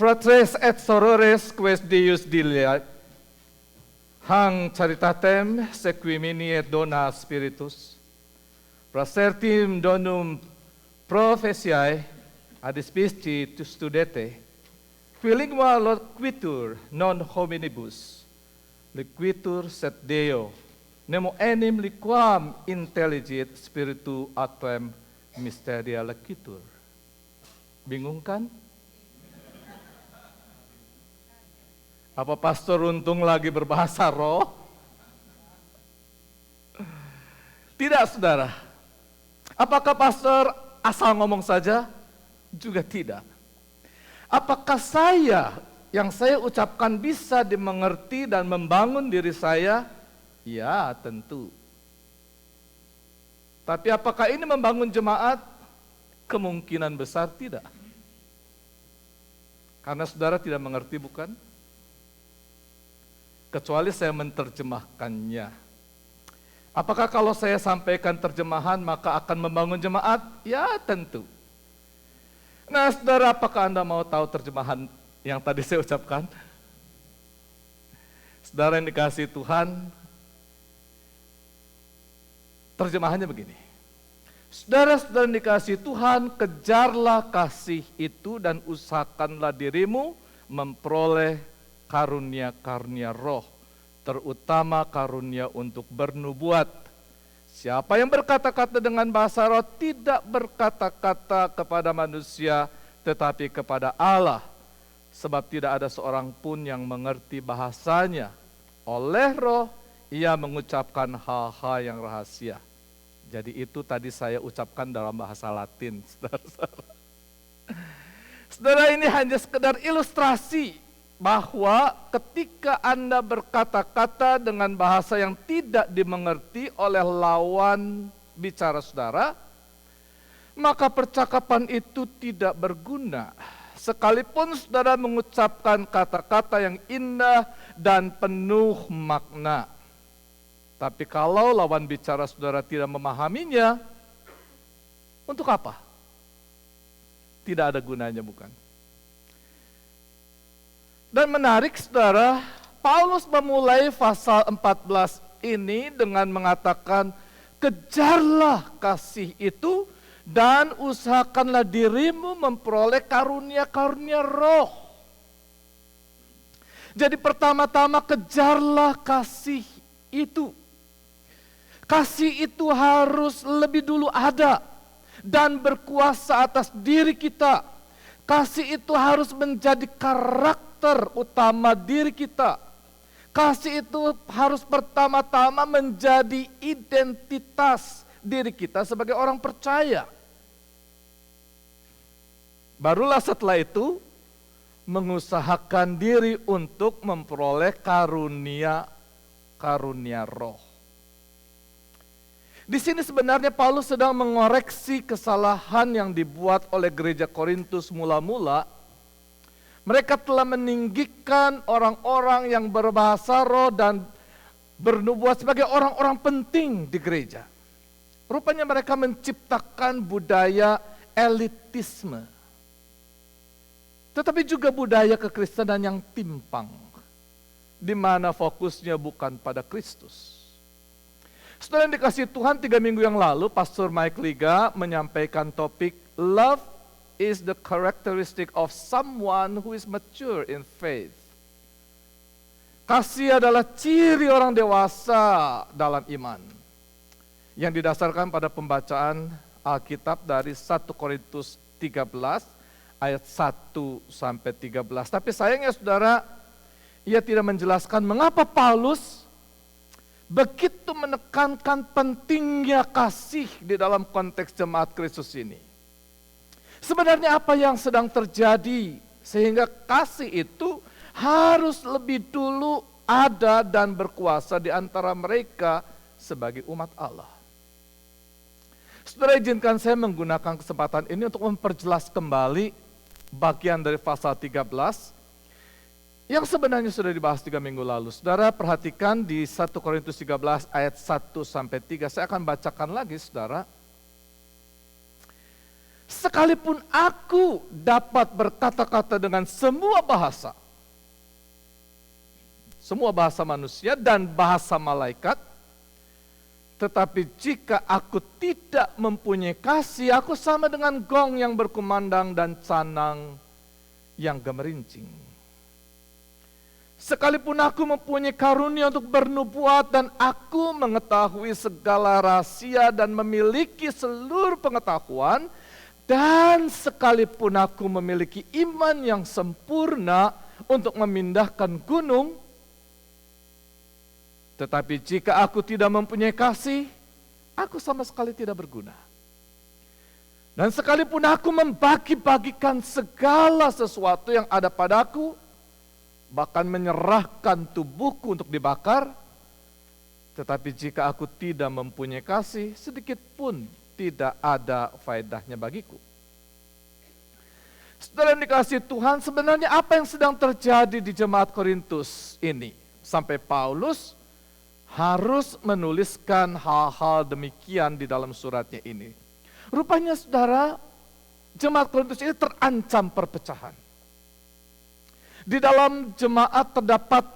Fratres et sorores quaes Deus diliat, hang charitatem sequimini et dona spiritus, prasertim donum profesiae ad spisti studete, qui lingua loquitur non hominibus, liquitur sed Deo, nemo enim liquam intelligit spiritu autem mysteria lacitur. Bingung kan? Apa Pastor Untung lagi berbahasa roh? Tidak, saudara. Apakah Pastor asal ngomong saja? Juga tidak. Apakah yang saya ucapkan bisa dimengerti dan membangun diri saya? Ya, tentu. Tapi apakah ini membangun jemaat? Kemungkinan besar tidak. Karena saudara tidak mengerti, bukan? Kecuali saya menerjemahkannya. Apakah kalau saya sampaikan terjemahan maka akan membangun jemaat? Ya, tentu. Nah, saudara, apakah Anda mau tahu terjemahan yang tadi saya ucapkan? Saudara yang dikasihi Tuhan, terjemahannya begini. Saudara-saudara yang dikasihi Tuhan, kejarlah kasih itu dan usahakanlah dirimu memperoleh karunia-karunia roh, terutama karunia untuk bernubuat. Siapa yang berkata-kata dengan bahasa roh tidak berkata-kata kepada manusia, tetapi kepada Allah. Sebab tidak ada seorang pun yang mengerti bahasanya. Oleh roh, ia mengucapkan hal-hal yang rahasia. Jadi itu tadi saya ucapkan dalam bahasa Latin, saudara-saudara. Saudara, ini hanya sekedar ilustrasi bahwa ketika Anda berkata-kata dengan bahasa yang tidak dimengerti oleh lawan bicara saudara, maka percakapan itu tidak berguna. Sekalipun saudara mengucapkan kata-kata yang indah dan penuh makna. Tapi kalau lawan bicara saudara tidak memahaminya, untuk apa? Tidak ada gunanya, bukan? Dan menarik, saudara, Paulus memulai pasal 14 ini dengan mengatakan, kejarlah kasih itu dan usahakanlah dirimu memperoleh karunia-karunia roh. Jadi pertama-tama kejarlah kasih itu. Kasih itu harus lebih dulu ada dan berkuasa atas diri kita. Kasih itu harus menjadi karakter utama diri kita. Kasih itu harus pertama-tama menjadi identitas diri kita sebagai orang percaya. Barulah setelah itu mengusahakan diri untuk memperoleh karunia roh. Di sini sebenarnya Paulus sedang mengoreksi kesalahan yang dibuat oleh gereja Korintus mula-mula. Mereka telah meninggikan orang-orang yang berbahasa roh dan bernubuat sebagai orang-orang penting di gereja. Rupanya mereka menciptakan budaya elitisme. Tetapi juga budaya kekristenan yang timpang, di mana fokusnya bukan pada Kristus. Saudara yang dikasihi Tuhan, 3 minggu yang lalu Pastor Mike Liga menyampaikan topik Love is the characteristic of someone who is mature in faith. Kasih adalah ciri orang dewasa dalam iman, yang didasarkan pada pembacaan Alkitab dari 1 Korintus 13 ayat 1 sampai 13. Tapi sayangnya saudara, ia tidak menjelaskan mengapa Paulus begitu menekankan pentingnya kasih di dalam konteks jemaat Kristus ini. Sebenarnya apa yang sedang terjadi sehingga kasih itu harus lebih dulu ada dan berkuasa di antara mereka sebagai umat Allah. Saudara, izinkan saya menggunakan kesempatan ini untuk memperjelas kembali bagian dari pasal 13 yang sebenarnya sudah dibahas 3 minggu lalu. Saudara, perhatikan di 1 Korintus 13 ayat 1 sampai 3. Saya akan bacakan lagi, saudara. Sekalipun aku dapat berkata-kata dengan semua bahasa manusia dan bahasa malaikat, tetapi jika aku tidak mempunyai kasih, aku sama dengan gong yang berkumandang dan canang yang gemerincing. Sekalipun aku mempunyai karunia untuk bernubuat dan aku mengetahui segala rahasia dan memiliki seluruh pengetahuan, dan sekalipun aku memiliki iman yang sempurna untuk memindahkan gunung, tetapi jika aku tidak mempunyai kasih, aku sama sekali tidak berguna. Dan sekalipun aku membagi-bagikan segala sesuatu yang ada padaku, bahkan menyerahkan tubuhku untuk dibakar, tetapi jika aku tidak mempunyai kasih, sedikit pun tidak ada faedahnya bagiku. Saudara yang dikasihi Tuhan, sebenarnya apa yang sedang terjadi di jemaat Korintus ini? Sampai Paulus harus menuliskan hal-hal demikian di dalam suratnya ini. Rupanya saudara, jemaat Korintus ini terancam perpecahan. Di dalam jemaat terdapat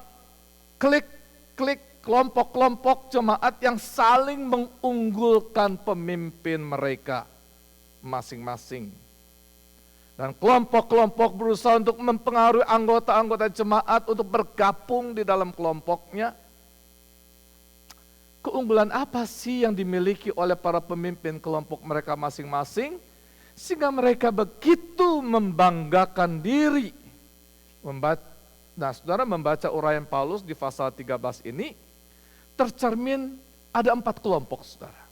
klik-klik, kelompok-kelompok jemaat yang saling mengunggulkan pemimpin mereka masing-masing. Dan kelompok-kelompok berusaha untuk mempengaruhi anggota-anggota jemaat untuk bergabung di dalam kelompoknya. Keunggulan apa sih yang dimiliki oleh para pemimpin kelompok mereka masing-masing, sehingga mereka begitu membanggakan diri? Nah, saudara membaca uraian Paulus di pasal 13 ini, tercermin ada 4 kelompok, saudara.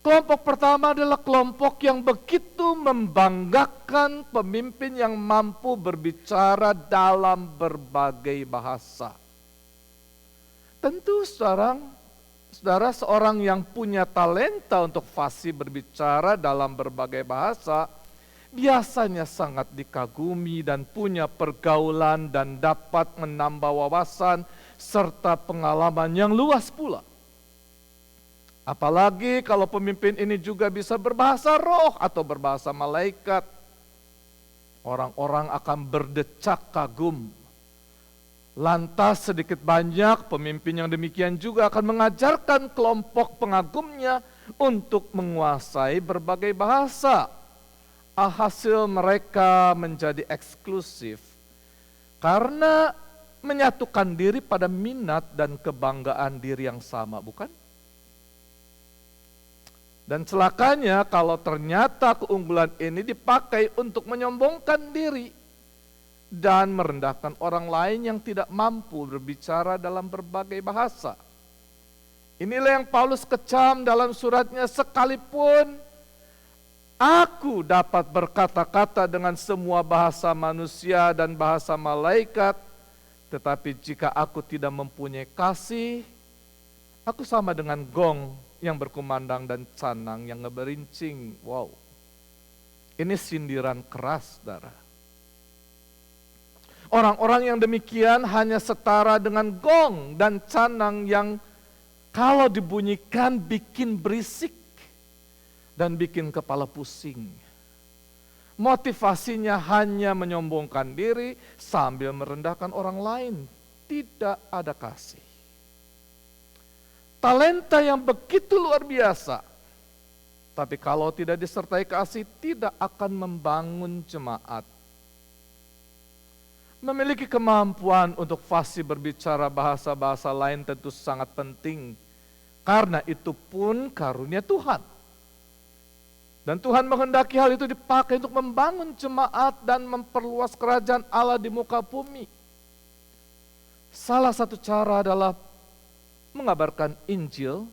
Kelompok pertama adalah kelompok yang begitu membanggakan pemimpin yang mampu berbicara dalam berbagai bahasa. Tentu Saudara, seorang yang punya talenta untuk fasih berbicara dalam berbagai bahasa, biasanya sangat dikagumi dan punya pergaulan dan dapat menambah wawasan serta pengalaman yang luas pula. Apalagi kalau pemimpin ini juga bisa berbahasa roh atau berbahasa malaikat, orang-orang akan berdecak kagum. Lantas sedikit banyak pemimpin yang demikian juga akan mengajarkan kelompok pengagumnya untuk menguasai berbagai bahasa. Alhasil mereka menjadi eksklusif karena menyatukan diri pada minat dan kebanggaan diri yang sama, bukan? Dan celakanya kalau ternyata keunggulan ini dipakai untuk menyombongkan diri dan merendahkan orang lain yang tidak mampu berbicara dalam berbagai bahasa. Inilah yang Paulus kecam dalam suratnya, sekalipun aku dapat berkata-kata dengan semua bahasa manusia dan bahasa malaikat, tetapi jika aku tidak mempunyai kasih, aku sama dengan gong yang berkumandang dan canang yang ngeberincing. Wow, ini sindiran keras, saudara. Orang-orang yang demikian hanya setara dengan gong dan canang yang kalau dibunyikan bikin berisik dan bikin kepala pusing. Motivasinya hanya menyombongkan diri sambil merendahkan orang lain. Tidak ada kasih. Talenta yang begitu luar biasa, tapi kalau tidak disertai kasih tidak akan membangun jemaat. Memiliki kemampuan untuk fasih berbicara bahasa-bahasa lain tentu sangat penting, karena itu pun karunia Tuhan. Dan Tuhan menghendaki hal itu dipakai untuk membangun jemaat dan memperluas kerajaan Allah di muka bumi. Salah satu cara adalah mengabarkan Injil,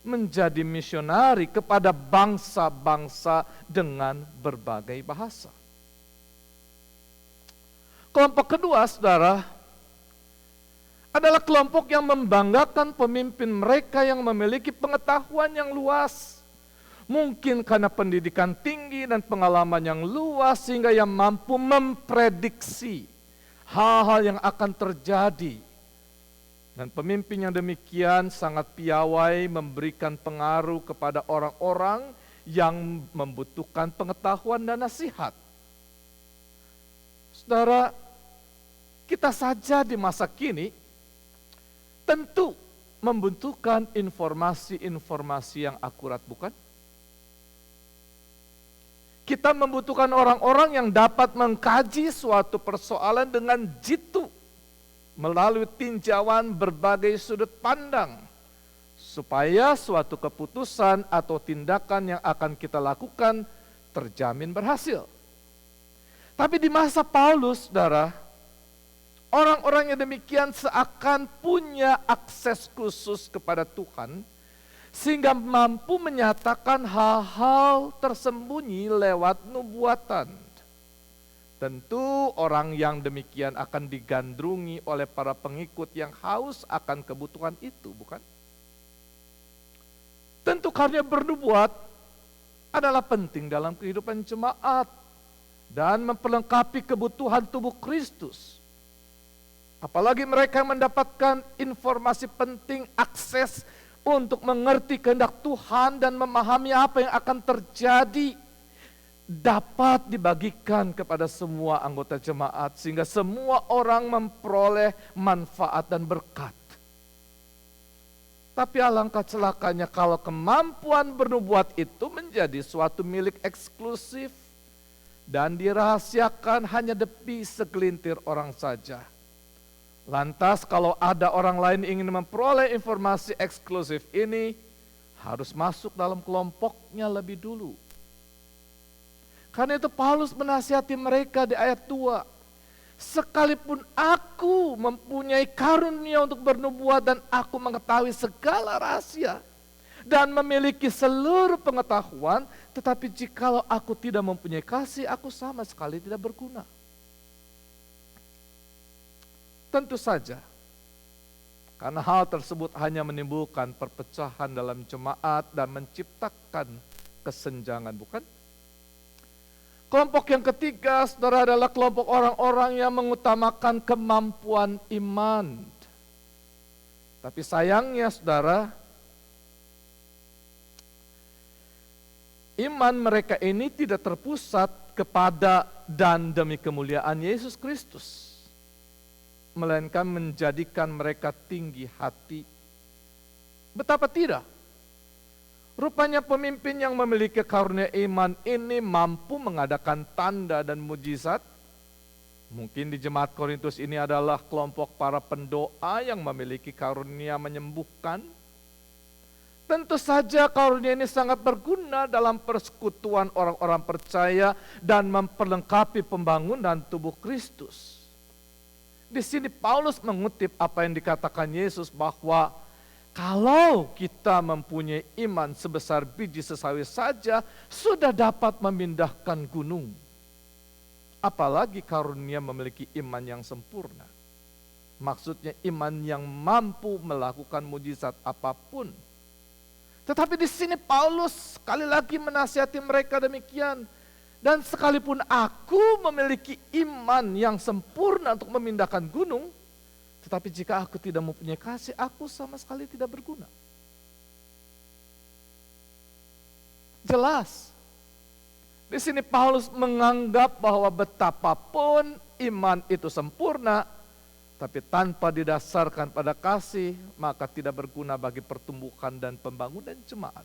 menjadi misionari kepada bangsa-bangsa dengan berbagai bahasa. Kelompok kedua, saudara, adalah kelompok yang membanggakan pemimpin mereka yang memiliki pengetahuan yang luas. Mungkin karena pendidikan tinggi dan pengalaman yang luas sehingga ia mampu memprediksi hal-hal yang akan terjadi. Dan pemimpin yang demikian sangat piawai memberikan pengaruh kepada orang-orang yang membutuhkan pengetahuan dan nasihat. Saudara, kita saja di masa kini tentu membutuhkan informasi-informasi yang akurat, bukan? Kita membutuhkan orang-orang yang dapat mengkaji suatu persoalan dengan jitu melalui tinjauan berbagai sudut pandang, supaya suatu keputusan atau tindakan yang akan kita lakukan terjamin berhasil. Tapi di masa Paulus, saudara, orang-orang yang demikian seakan punya akses khusus kepada Tuhan, sehingga mampu menyatakan hal-hal tersembunyi lewat nubuatan. Tentu orang yang demikian akan digandrungi oleh para pengikut yang haus akan kebutuhan itu, bukan? Tentu karya bernubuat adalah penting dalam kehidupan jemaat dan memperlengkapi kebutuhan tubuh Kristus. Apalagi mereka mendapatkan informasi penting, akses untuk mengerti kehendak Tuhan dan memahami apa yang akan terjadi, dapat dibagikan kepada semua anggota jemaat sehingga semua orang memperoleh manfaat dan berkat. Tapi alangkah celakanya kalau kemampuan bernubuat itu menjadi suatu milik eksklusif dan dirahasiakan hanya demi segelintir orang saja. Lantas kalau ada orang lain ingin memperoleh informasi eksklusif ini, harus masuk dalam kelompoknya lebih dulu. Karena itu Paulus menasihati mereka di ayat 2. Sekalipun aku mempunyai karunia untuk bernubuat dan aku mengetahui segala rahasia dan memiliki seluruh pengetahuan, tetapi jikalau aku tidak mempunyai kasih, aku sama sekali tidak berguna. Tentu saja, karena hal tersebut hanya menimbulkan perpecahan dalam jemaat dan menciptakan kesenjangan, bukan? Kelompok yang ketiga, saudara, adalah kelompok orang-orang yang mengutamakan kemampuan iman. Tapi sayangnya, saudara, iman mereka ini tidak terpusat kepada dan demi kemuliaan Yesus Kristus, melainkan menjadikan mereka tinggi hati. Betapa tidak? Rupanya pemimpin yang memiliki karunia iman ini mampu mengadakan tanda dan mujizat. Mungkin di jemaat Korintus ini adalah kelompok para pendoa yang memiliki karunia menyembuhkan. Tentu saja karunia ini sangat berguna dalam persekutuan orang-orang percaya dan memperlengkapi pembangunan tubuh Kristus. Di sini Paulus mengutip apa yang dikatakan Yesus bahwa kalau kita mempunyai iman sebesar biji sesawi saja, sudah dapat memindahkan gunung. Apalagi karunia memiliki iman yang sempurna. Maksudnya iman yang mampu melakukan mujizat apapun. Tetapi di sini Paulus sekali lagi menasihati mereka demikian. Dan sekalipun aku memiliki iman yang sempurna untuk memindahkan gunung, tetapi jika aku tidak mempunyai kasih, aku sama sekali tidak berguna. Jelas. Di sini Paulus menganggap bahwa betapapun iman itu sempurna, tapi tanpa didasarkan pada kasih, maka tidak berguna bagi pertumbuhan dan pembangunan jemaat.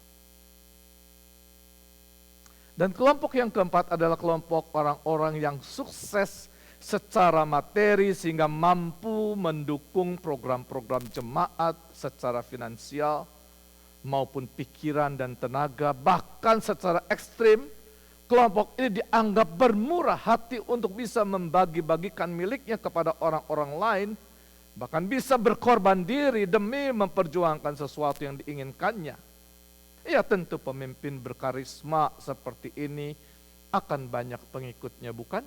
Dan kelompok yang keempat adalah kelompok orang-orang yang sukses secara materi sehingga mampu mendukung program-program jemaat secara finansial maupun pikiran dan tenaga. Bahkan secara ekstrim, kelompok ini dianggap bermurah hati untuk bisa membagi-bagikan miliknya kepada orang-orang lain, bahkan bisa berkorban diri demi memperjuangkan sesuatu yang diinginkannya. Ya tentu pemimpin berkarisma seperti ini akan banyak pengikutnya, bukan?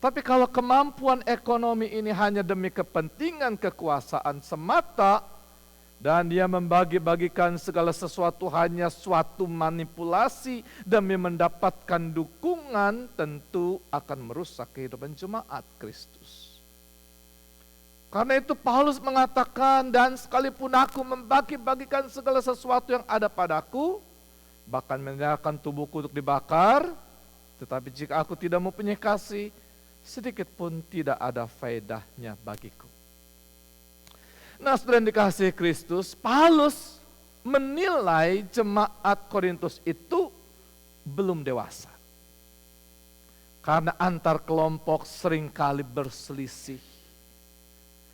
Tapi kalau kemampuan ekonomi ini hanya demi kepentingan kekuasaan semata, dan dia membagi-bagikan segala sesuatu hanya suatu manipulasi demi mendapatkan dukungan, tentu akan merusak kehidupan jemaat Kristus. Karena itu Paulus mengatakan, dan sekalipun aku membagi-bagikan segala sesuatu yang ada padaku, bahkan menyerahkan tubuhku untuk dibakar, tetapi jika aku tidak mempunyai kasih, sedikit pun tidak ada faedahnya bagiku. Nah, saudara yang dikasihi Kristus, Paulus menilai jemaat Korintus itu belum dewasa. Karena antar kelompok seringkali berselisih.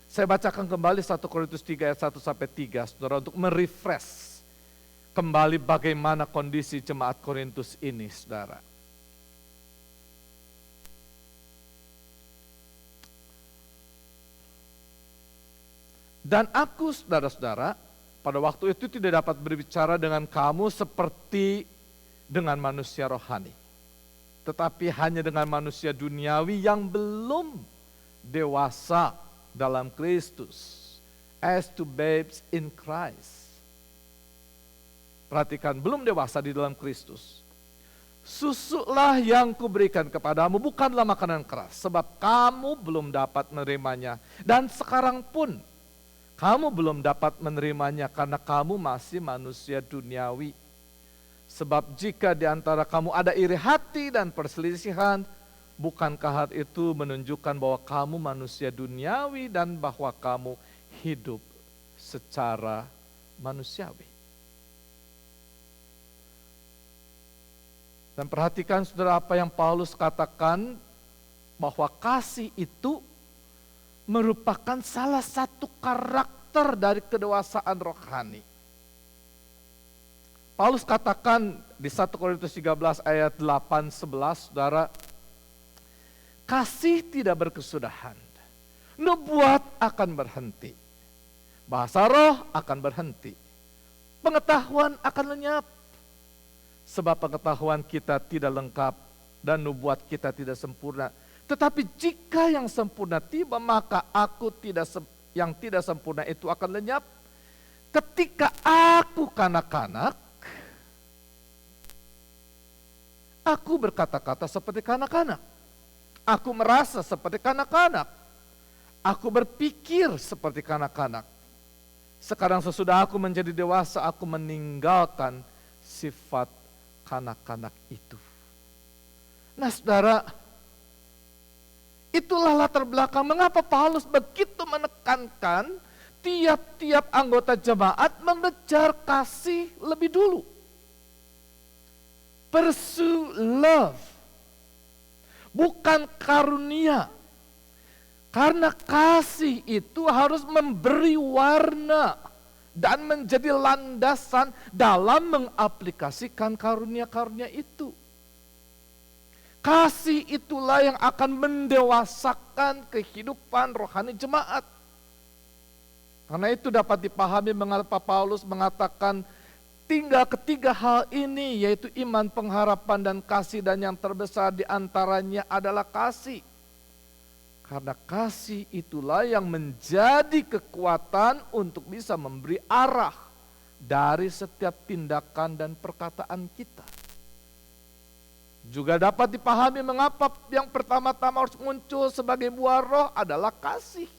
Saya bacakan kembali 1 Korintus 3 ayat 1 sampai 3, saudara, untuk merefresh kembali bagaimana kondisi jemaat Korintus ini, saudara. Dan aku, saudara-saudara, pada waktu itu tidak dapat berbicara dengan kamu seperti dengan manusia rohani, tetapi hanya dengan manusia duniawi yang belum dewasa dalam Kristus, as to babes in Christ. Perhatikan, belum dewasa di dalam Kristus. Susulah yang kuberikan kepadamu bukanlah makanan keras, sebab kamu belum dapat menerimanya, dan sekarang pun kamu belum dapat menerimanya karena kamu masih manusia duniawi. Sebab jika di antara kamu ada iri hati dan perselisihan, bukankah hal itu menunjukkan bahwa kamu manusia duniawi dan bahwa kamu hidup secara manusiawi? Dan perhatikan, saudara, apa yang Paulus katakan, bahwa kasih itu merupakan salah satu karakter dari kedewasaan rohani. Paulus katakan di 1 Korintus 13 ayat 8-11, saudara, kasih tidak berkesudahan, nubuat akan berhenti, bahasa roh akan berhenti, pengetahuan akan lenyap, sebab pengetahuan kita tidak lengkap dan nubuat kita tidak sempurna. Tetapi jika yang sempurna tiba, maka yang tidak sempurna itu akan lenyap. Ketika aku kanak-kanak, aku berkata-kata seperti kanak-kanak. Aku merasa seperti kanak-kanak. Aku berpikir seperti kanak-kanak. Sekarang sesudah aku menjadi dewasa, aku meninggalkan sifat kanak-kanak itu. Nah, saudara, itulah latar belakang mengapa Paulus begitu menekankan tiap-tiap anggota jemaat mengejar kasih lebih dulu. Pursue love, bukan karunia. Karena kasih itu harus memberi warna dan menjadi landasan dalam mengaplikasikan karunia-karunia itu. Kasih itulah yang akan mendewasakan kehidupan rohani jemaat. Karena itu dapat dipahami mengapa Paulus mengatakan tinggal ketiga hal ini, yaitu iman, pengharapan, dan kasih, dan yang terbesar di antaranya adalah kasih. Karena kasih itulah yang menjadi kekuatan untuk bisa memberi arah dari setiap tindakan dan perkataan kita. Juga dapat dipahami mengapa yang pertama-tama harus muncul sebagai buah roh adalah kasih.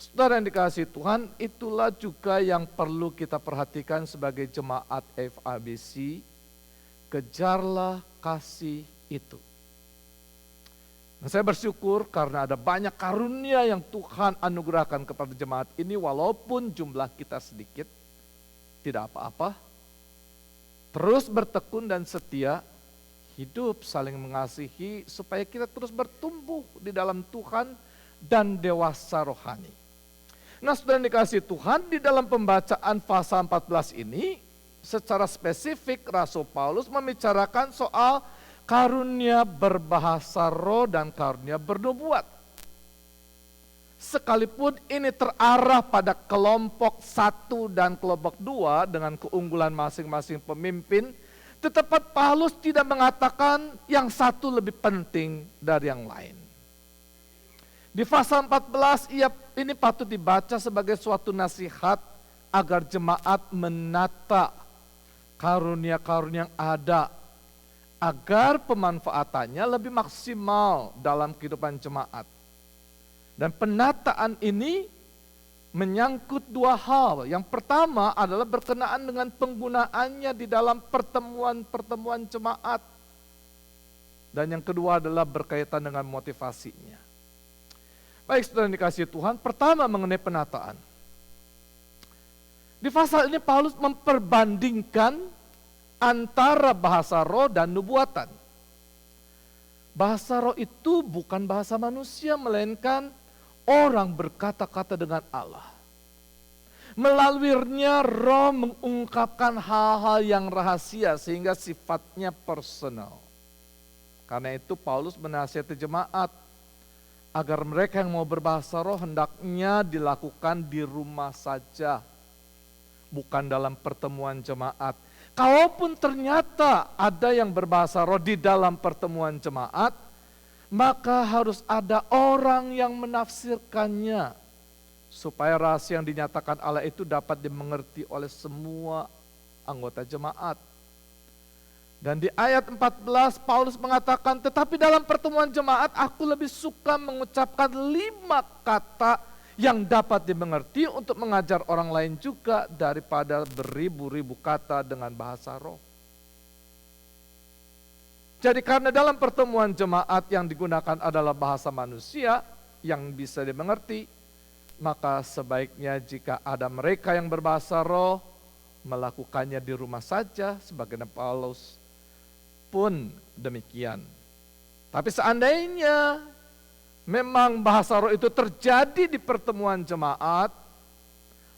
Saudara yang dikasihi Tuhan, itulah juga yang perlu kita perhatikan sebagai jemaat FABC. Kejarlah kasih itu. Nah, saya bersyukur karena ada banyak karunia yang Tuhan anugerahkan kepada jemaat ini, walaupun jumlah kita sedikit, tidak apa-apa. Terus bertekun dan setia, hidup saling mengasihi supaya kita terus bertumbuh di dalam Tuhan dan dewasa rohani. Nah, saudara yang dikasihi Tuhan, di dalam pembacaan pasal 14 ini, secara spesifik Rasul Paulus membicarakan soal karunia berbahasa roh dan karunia bernubuat. Sekalipun ini terarah pada kelompok 1 dan kelompok 2 dengan keunggulan masing-masing pemimpin, tetapi Paulus tidak mengatakan yang satu lebih penting dari yang lain. Di pasal 14 ini patut dibaca sebagai suatu nasihat agar jemaat menata karunia-karunia yang ada, agar pemanfaatannya lebih maksimal dalam kehidupan jemaat. Dan penataan ini menyangkut dua hal. Yang pertama adalah berkenaan dengan penggunaannya di dalam pertemuan-pertemuan jemaat. Dan yang kedua adalah berkaitan dengan motivasinya. Baik, saudara yang dikasihi Tuhan, pertama mengenai penataan. Di pasal ini Paulus memperbandingkan antara bahasa roh dan nubuatan. Bahasa roh itu bukan bahasa manusia, melainkan orang berkata-kata dengan Allah. Melaluinya roh mengungkapkan hal-hal yang rahasia sehingga sifatnya personal. Karena itu Paulus menasihati jemaat agar mereka yang mau berbahasa roh hendaknya dilakukan di rumah saja, bukan dalam pertemuan jemaat. Kalaupun ternyata ada yang berbahasa roh di dalam pertemuan jemaat, maka harus ada orang yang menafsirkannya, supaya rahasia yang dinyatakan Allah itu dapat dimengerti oleh semua anggota jemaat. Dan di ayat 14 Paulus mengatakan, tetapi dalam pertemuan jemaat aku lebih suka mengucapkan 5 kata yang dapat dimengerti untuk mengajar orang lain juga daripada beribu-ribu kata dengan bahasa roh. Jadi karena dalam pertemuan jemaat yang digunakan adalah bahasa manusia yang bisa dimengerti, maka sebaiknya jika ada mereka yang berbahasa roh, melakukannya di rumah saja, sebagaimana Paulus pun demikian. Tapi seandainya memang bahasa roh itu terjadi di pertemuan jemaat,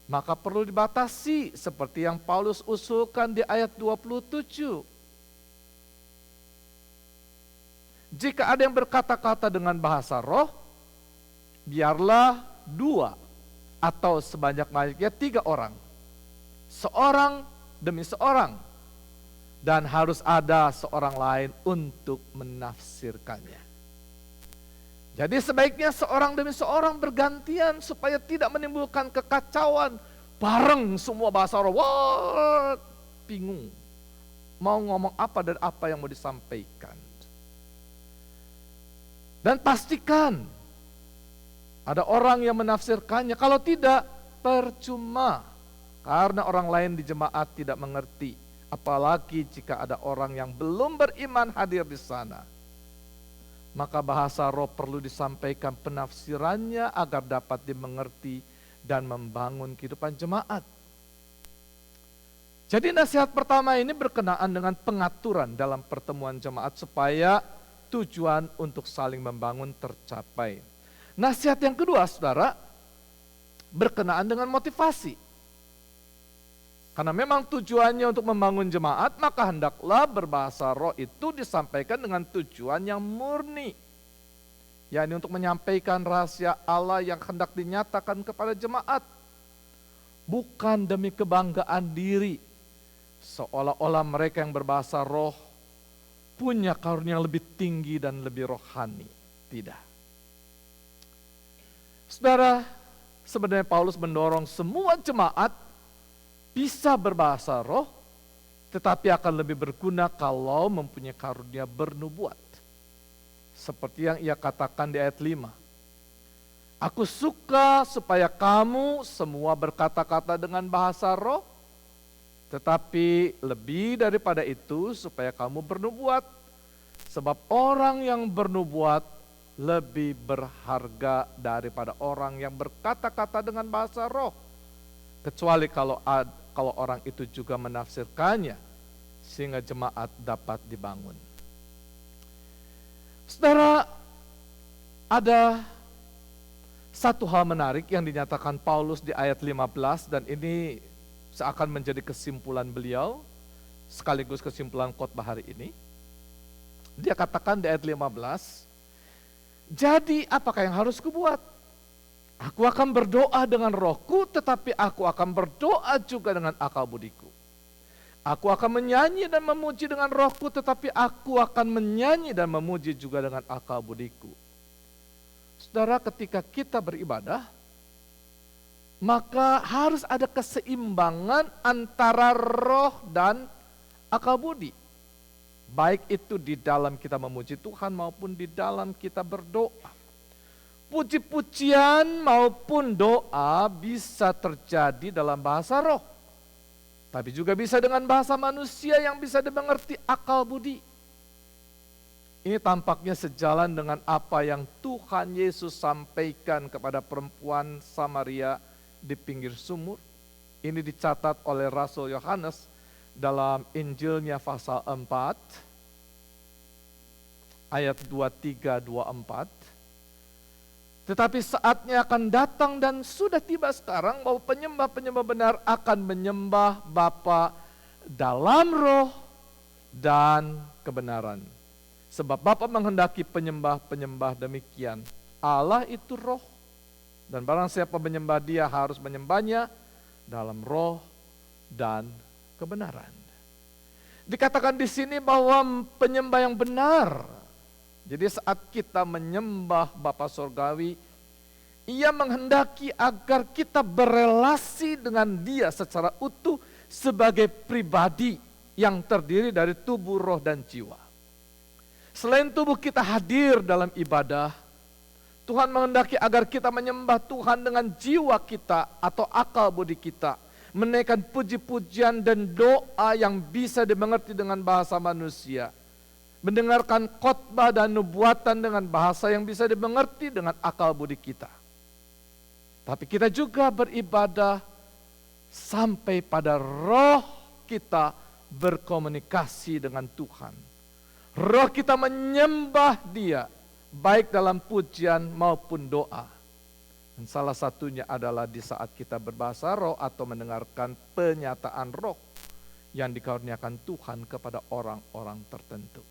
maka perlu dibatasi seperti yang Paulus usulkan di ayat 27. Jika ada yang berkata-kata dengan bahasa roh, biarlah 2 atau sebanyak-banyaknya 3 orang. Seorang demi seorang. Dan harus ada seorang lain untuk menafsirkannya. Jadi sebaiknya seorang demi seorang bergantian supaya tidak menimbulkan kekacauan. Bareng semua bahasa roh, wah, bingung. Mau ngomong apa dan apa yang mau disampaikan. Dan pastikan ada orang yang menafsirkannya. Kalau tidak, percuma. Karena orang lain di jemaat tidak mengerti. Apalagi jika ada orang yang belum beriman hadir di sana. Maka bahasa roh perlu disampaikan penafsirannya agar dapat dimengerti dan membangun kehidupan jemaat. Jadi nasihat pertama ini berkenaan dengan pengaturan dalam pertemuan jemaat supaya tujuan untuk saling membangun tercapai. Nasihat yang kedua, saudara, berkenaan dengan motivasi. Karena memang tujuannya untuk membangun jemaat, maka hendaklah berbahasa roh itu disampaikan dengan tujuan yang murni. Yakni untuk menyampaikan rahasia Allah yang hendak dinyatakan kepada jemaat. Bukan demi kebanggaan diri. Seolah-olah mereka yang berbahasa roh punya karunia yang lebih tinggi dan lebih rohani. Tidak. Saudara, sebenarnya Paulus mendorong semua jemaat bisa berbahasa roh, tetapi akan lebih berguna kalau mempunyai karunia bernubuat. Seperti yang ia katakan di ayat 5. Aku suka supaya kamu semua berkata-kata dengan bahasa roh, tetapi lebih daripada itu supaya kamu bernubuat. Sebab orang yang bernubuat lebih berharga daripada orang yang berkata-kata dengan bahasa roh. Kecuali kalau orang itu juga menafsirkannya, sehingga jemaat dapat dibangun. Saudara, ada satu hal menarik yang dinyatakan Paulus di ayat 15, dan ini seakan menjadi kesimpulan beliau, sekaligus kesimpulan khotbah hari ini. Dia katakan di ayat 15, jadi apakah yang harus kubuat? Aku akan berdoa dengan rohku, tetapi aku akan berdoa juga dengan akal budiku. Aku akan menyanyi dan memuji dengan rohku, tetapi aku akan menyanyi dan memuji juga dengan akal budiku. Saudara, ketika kita beribadah, maka harus ada keseimbangan antara roh dan akal budi. Baik itu di dalam kita memuji Tuhan maupun di dalam kita berdoa. Puji-pujian maupun doa bisa terjadi dalam bahasa roh. Tapi juga bisa dengan bahasa manusia yang bisa dimengerti akal budi. Ini tampaknya sejalan dengan apa yang Tuhan Yesus sampaikan kepada perempuan Samaria di pinggir sumur. Ini dicatat oleh Rasul Yohanes dalam Injilnya pasal 4, ayat 23-24. Tetapi saatnya akan datang dan sudah tiba sekarang bahwa penyembah-penyembah benar akan menyembah Bapa dalam roh dan kebenaran. Sebab Bapa menghendaki penyembah-penyembah demikian. Allah itu roh, dan barang siapa menyembah Dia harus menyembahnya dalam roh dan kebenaran. Dikatakan di sini bahwa penyembah yang benar. Jadi saat kita menyembah Bapa Surgawi, Ia menghendaki agar kita berelasi dengan Dia secara utuh sebagai pribadi yang terdiri dari tubuh, roh, dan jiwa. Selain tubuh kita hadir dalam ibadah, Tuhan menghendaki agar kita menyembah Tuhan dengan jiwa kita atau akal budi kita, menaikkan puji-pujian dan doa yang bisa dimengerti dengan bahasa manusia, mendengarkan khotbah dan nubuatan dengan bahasa yang bisa dimengerti dengan akal budi kita. Tapi kita juga beribadah sampai pada roh kita berkomunikasi dengan Tuhan. Roh kita menyembah Dia, baik dalam pujian maupun doa. Dan salah satunya adalah di saat kita berbahasa roh atau mendengarkan penyataan roh yang dikaruniakan Tuhan kepada orang-orang tertentu.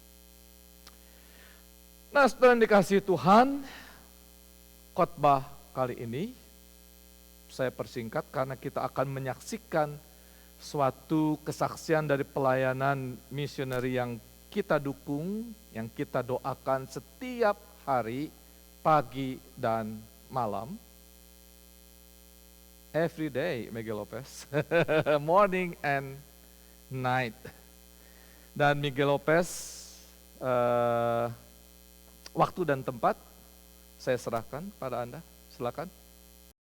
Nah, saudara yang dikasihi Tuhan, khotbah kali ini saya persingkat karena kita akan menyaksikan suatu kesaksian dari pelayanan misioneri yang kita dukung, yang kita doakan setiap hari, pagi dan malam. Every day, Miguel Lopez. Morning and night. Dan Miguel Lopez, waktu dan tempat saya serahkan pada Anda. Silakan.